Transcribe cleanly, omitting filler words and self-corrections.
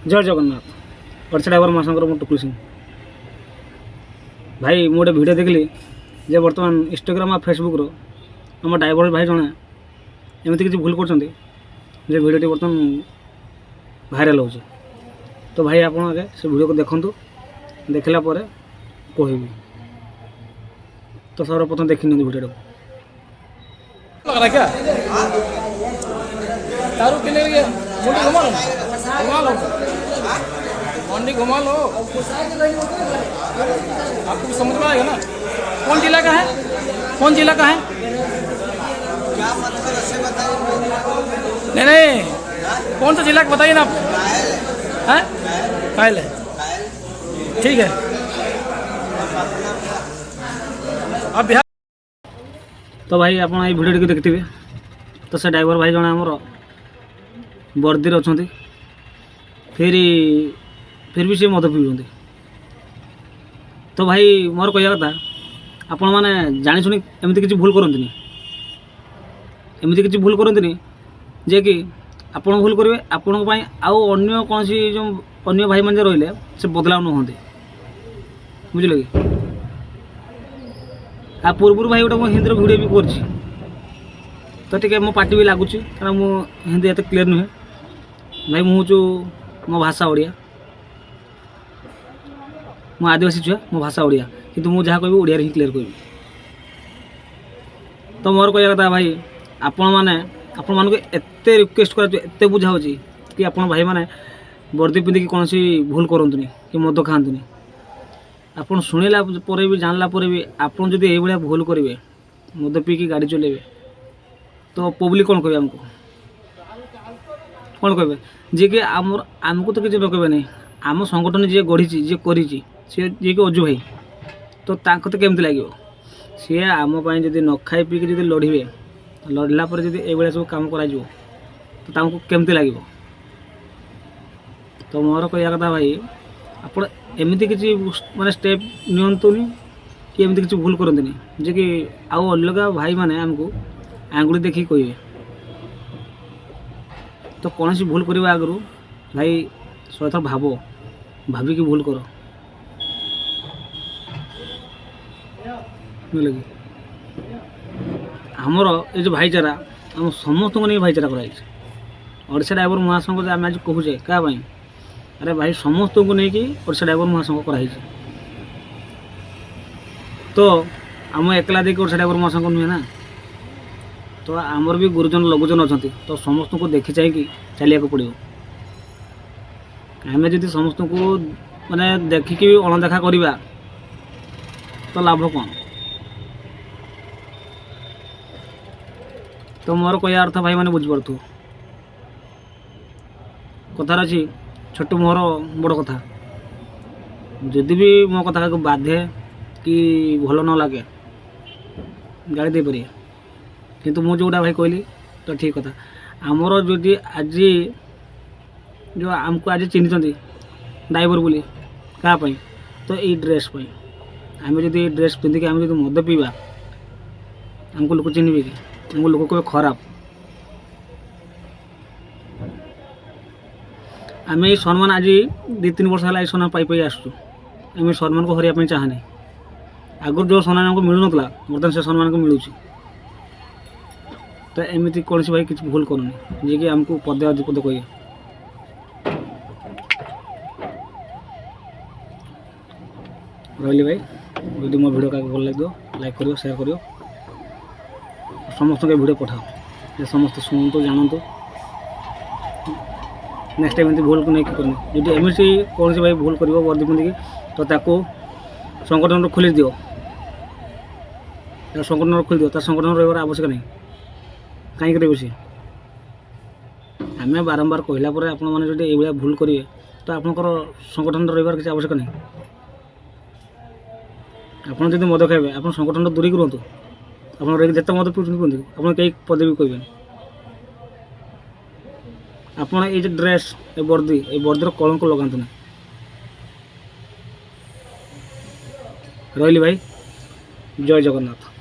जय जगन्नाथ ओडिशा ड्राइवर महासंघर मु टुकुल सिंह भाई मुझे वीडियो देखली जे बर्तमान इंस्टाग्राम और फेसबुक रो आम ड्राइवर भाई जड़े एमती किसी भूल कर वीडियो बर्तमान भाइराल हो तो भाई आप आगे से वीडियो को देखूँ देखला कह तो सर्वप्रथम देखी नी वीडियो क्या दारू पीने के लिए मंडी घुमा लो आपको समझ में आएगा ना। कौन जिला का है, कौन जिला का है? नहीं नहीं, कौन सा जिला का बताइए ना आप। हैं कायल है, ठीक है। आप बिहार तो भाई आप वीडियो टी देखिए तो से ड्राइवर भाई जन आमर वर्दी अच्छा फिर भी सी मद पीउंट। तो भाई मोर कह कथा आपण मैंने जानी शुणी एमती किसी भूल करती एमती किसी भूल करती जे कि आपण भूल करेंगे आपण आउ अन्य कौन सी जो अन्य भाई मैंने रही से बदलाव नुहति बुझल कि आ पूर्व भाई गोटे हिंदी वीडियो भी कर तो टे मो पार्टी भी लगुच कारण मु हिंदी एत क्लीयर नुहे भाई मुझे मो भाषा ओडिया मो आदिवासी छुआ मो भाषा ओडिया किंतु मु जहाँ कह ओडिया ही क्लीयर कह। तो मोर कह कथा भाई आपण मैंने आपण मानक एत रिक्वेस्ट करते बुझाऊँ कि आप भाई मैंने वर्दी पिंधिकी कौन सी भूल करतुनि कि मद खातुनि आपन शुणिला भी जानला भी आपन जदि ये भाया भूल करेंगे मद पीकी गाड़ी चलेबे तो पब्लिक कौन कहे आमको कौन कहे जी कि आमको तो किसी कहे नहीं आम संगठन जी गढ़ी जी करी सी जी कि अजू भाई तो तो केमती लगे सी आमपाई जब न खाई पीक जब लड़े लड़ला ये सब कम कर केमती लगे। तो मोर कह कथा भाई आप एमती किसी माने स्टेप नियंतुनि कि एमती किसी भूल करते जे कि आउ अलग भाई माने आमको आंगुड़ी देखी कहे तो कौन सी भूल करने आगु भाई 100 थर भाविकी भूल कर आमर ये जो भाईचारा आम समस्त को नहीं भाईचारा कराई ओडिशा ड्राइवर महासंघ आम आज कहूचे क्या अरे भाई समस्त को लेकिन ओडिशा ड्राइवर महासंघ कराई तो आम एकला देख ओडिशा ड्राइवर महासंघ नुहे ना तो आमर भी गुरुजन लघुजन अच्छा तो समस्त को देखी चाहिए चलिया पड़ो आम जब समस्त को माने देखिकी भी अणदेखा करवा तो लाभ कौन। तो मोर कह अर्थ भाई मैंने बुझीपु कथार अच्छी छोटू मोहर बड़ कथा जदि भी मो कथा को बाधे कि भल न लगे गाड़ी दे पारे किंतु मु जोड़ा भाई कहली तो ठीक कथा आमर जो आज जो आमको आज चिन्हित ड्राइवर बोली क्या तो ये ड्रेस आम जो ड्रेस पिंधिकी आम जो मद पीवा आमको लोक चिन्हे कि आमको लोक कहे खराब आम ये सम्मान आज 2-3 वर्ष है सम्मान पाई आसुँ आम सम्मान को हरिया चाहनी आगुरी जो सम्मान आमको मिलू ना बर्तमान से सम्मान को मिलूँ तो एमती कौन सी भाई किसी भूल करूनी जी कि आमको पदे अधिपद कहे रही भाई यदि मो वीडियो का भल लगे लाइक करियो शेयर करियो समस्त के वीडियो पठाओ ये समस्त शुणु जानतु नेक्स्ट टाइम भूल को नहीं करनी जो एमती कौन सी भाई भूल कर वर्दी पिंधिकी तो ताको संगठन खोली दियो संगठन खोली दियो संगठन रही आवश्यक नहीं कहीं करेंगे सी आम बारंबार कहला आपण मैंने जो ये भूल करेंगे तो आपंकर संगठन रही किसी आवश्यक नहीं आपड़ जब मद खाइबे आप संगठन दूरी रुहतु आप जिते मद पीछे पिंधु आप कई पदे भी कहे आप ये ड्रेस ये वर्दीर कलंक लगातु ना रही भाई जय जगन्नाथ।